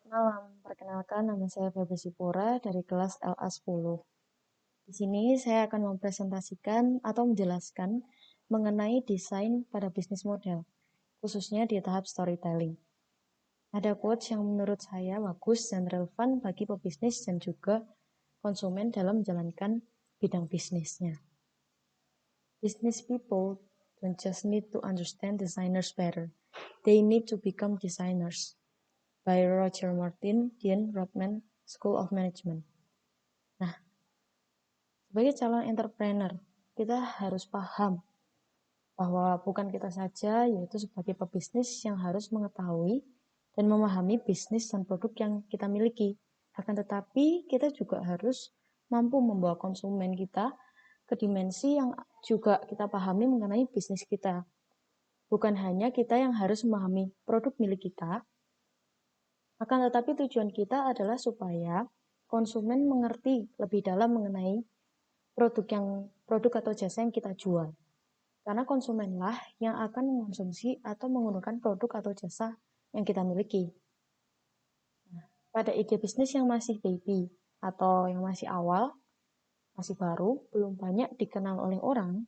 Malam, perkenalkan nama saya Feby Sipora dari kelas LA10. Di sini saya akan mempresentasikan atau menjelaskan mengenai desain pada bisnis model, khususnya di tahap storytelling. Ada quotes yang menurut saya bagus dan relevan bagi pebisnis dan juga konsumen dalam menjalankan bidang bisnisnya. Business people don't just need to understand designers better, they need to become designers. By Roger Martin, Dean Rodman School of Management. Nah, sebagai calon entrepreneur, kita harus paham bahwa bukan kita saja, yaitu sebagai pebisnis yang harus mengetahui dan memahami bisnis dan produk yang kita miliki. Akan tetapi, kita juga harus mampu membawa konsumen kita ke dimensi yang juga kita pahami mengenai bisnis kita. Bukan hanya kita yang harus memahami produk milik kita, akan tetapi tujuan kita adalah supaya konsumen mengerti lebih dalam mengenai produk atau jasa yang kita jual. Karena konsumenlah yang akan mengonsumsi atau menggunakan produk atau jasa yang kita miliki. Nah, pada ide bisnis yang masih baby atau yang masih awal, masih baru, belum banyak dikenal oleh orang,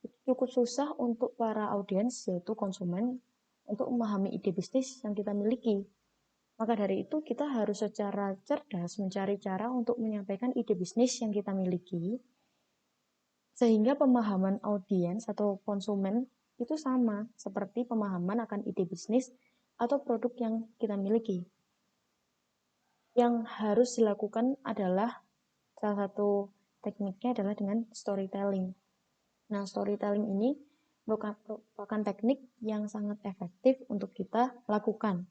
itu cukup susah untuk para audiens, yaitu konsumen, untuk memahami ide bisnis yang kita miliki. Maka dari itu kita harus secara cerdas mencari cara untuk menyampaikan ide bisnis yang kita miliki, sehingga pemahaman audiens atau konsumen itu sama seperti pemahaman akan ide bisnis atau produk yang kita miliki. Yang harus dilakukan adalah salah satu tekniknya adalah dengan storytelling. Nah, storytelling ini merupakan teknik yang sangat efektif untuk kita lakukan.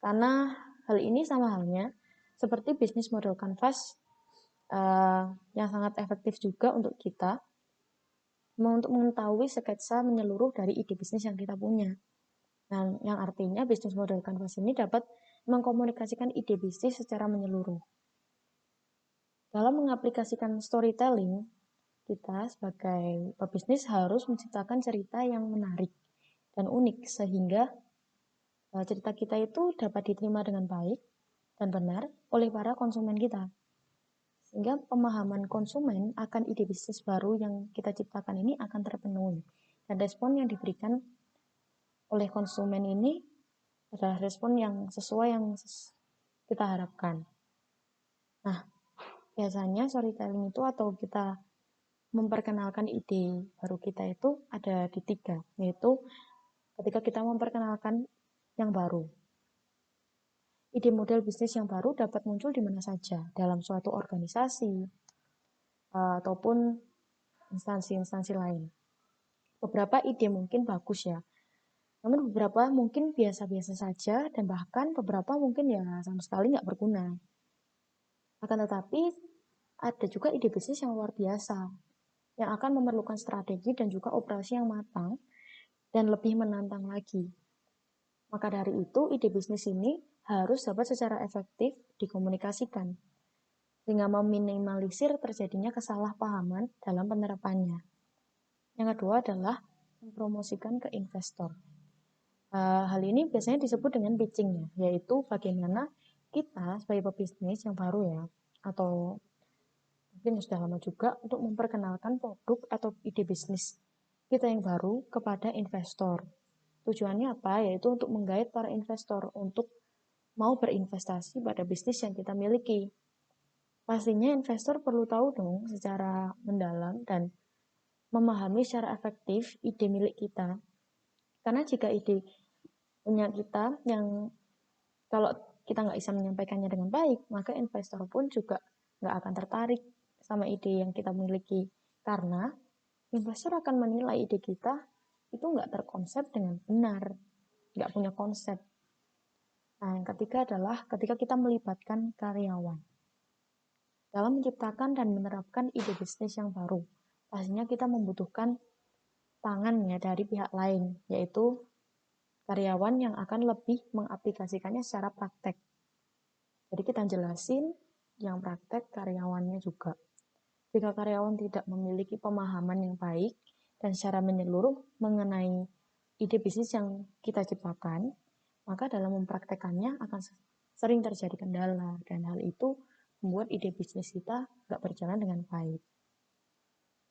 Karena hal ini sama halnya seperti bisnis model canvas yang sangat efektif juga untuk kita untuk mengetahui sketsa menyeluruh dari ide bisnis yang kita punya. Nah, yang artinya bisnis model canvas ini dapat mengkomunikasikan ide bisnis secara menyeluruh. Dalam mengaplikasikan storytelling, kita sebagai pebisnis harus menciptakan cerita yang menarik dan unik sehingga cerita kita itu dapat diterima dengan baik dan benar oleh para konsumen kita. Sehingga pemahaman konsumen akan ide bisnis baru yang kita ciptakan ini akan terpenuhi. Dan respon yang diberikan oleh konsumen ini adalah respon yang sesuai yang kita harapkan. Nah, biasanya storytelling itu atau kita memperkenalkan ide baru kita itu ada di 3, yaitu ketika kita memperkenalkan yang baru. Ide model bisnis yang baru dapat muncul di mana saja, dalam suatu organisasi ataupun instansi-instansi lain. Beberapa ide mungkin bagus ya, namun beberapa mungkin biasa-biasa saja dan bahkan beberapa mungkin ya sama sekali nggak berguna. Akan tetapi ada juga ide bisnis yang luar biasa, yang akan memerlukan strategi dan juga operasi yang matang dan lebih menantang lagi. Maka dari itu, ide bisnis ini harus dapat secara efektif dikomunikasikan, sehingga meminimalisir terjadinya kesalahpahaman dalam penerapannya. Yang kedua adalah mempromosikan ke investor. Hal ini biasanya disebut dengan pitching-nya, yaitu bagaimana kita sebagai pebisnis yang baru ya, atau mungkin sudah lama juga, untuk memperkenalkan produk atau ide bisnis kita yang baru kepada investor. Tujuannya apa? Yaitu untuk menggait para investor untuk mau berinvestasi pada bisnis yang kita miliki. Pastinya investor perlu tahu dong secara mendalam dan memahami secara efektif ide milik kita. Karena jika ide punya kita yang kalau kita nggak bisa menyampaikannya dengan baik, maka investor pun juga nggak akan tertarik sama ide yang kita miliki. Karena investor akan menilai ide kita itu nggak terkonsep dengan benar, nggak punya konsep. Nah, yang ketiga adalah ketika kita melibatkan karyawan dalam menciptakan dan menerapkan ide bisnis yang baru. Pastinya kita membutuhkan tangannya dari pihak lain, yaitu karyawan yang akan lebih mengaplikasikannya secara praktek. Jadi kita jelasin yang praktek karyawannya juga. Jika karyawan tidak memiliki pemahaman yang baik dan secara menyeluruh mengenai ide bisnis yang kita ciptakan, maka dalam mempraktekannya akan sering terjadi kendala, dan hal itu membuat ide bisnis kita nggak berjalan dengan baik.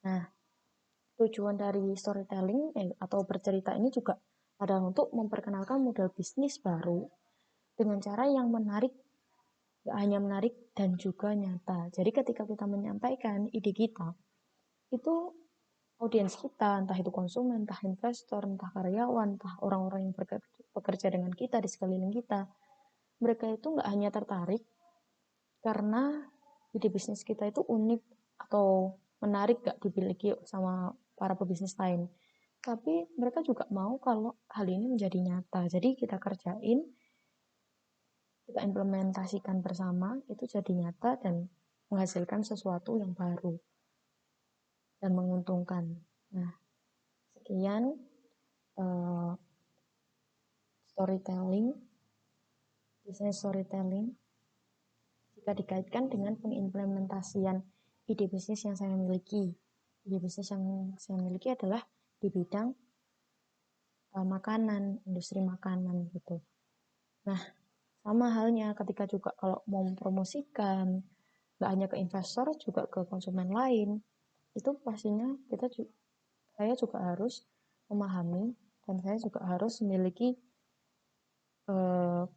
Nah, tujuan dari storytelling atau bercerita ini juga adalah untuk memperkenalkan model bisnis baru dengan cara yang menarik, gak hanya menarik dan juga nyata. Jadi ketika kita menyampaikan ide kita, itu audiens kita, entah itu konsumen, entah investor, entah karyawan, entah orang-orang yang bekerja dengan kita di sekeliling kita, mereka itu nggak hanya tertarik karena ide bisnis kita itu unik atau menarik gak dimiliki sama para pebisnis lain, tapi mereka juga mau kalau hal ini menjadi nyata. Jadi kita kerjain, kita implementasikan bersama, itu jadi nyata dan menghasilkan sesuatu yang baru dan menguntungkan. Nah, sekian uh, storytelling, bisnis storytelling, jika dikaitkan dengan pengimplementasian ide bisnis yang saya miliki. Ide bisnis yang saya miliki adalah di bidang makanan, industri makanan gitu. Nah, sama halnya ketika juga kalau mau mempromosikan, nggak hanya ke investor, juga ke konsumen lain, itu pastinya saya juga harus memahami dan saya juga harus memiliki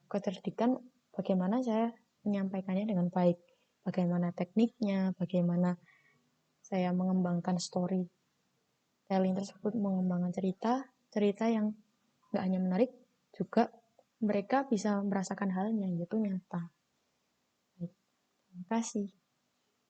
kecerdikan bagaimana saya menyampaikannya dengan baik, bagaimana tekniknya, bagaimana saya mengembangkan storytelling tersebut, mengembangkan cerita yang nggak hanya menarik, juga mereka bisa merasakan halnya, yaitu nyata. Baik, terima kasih.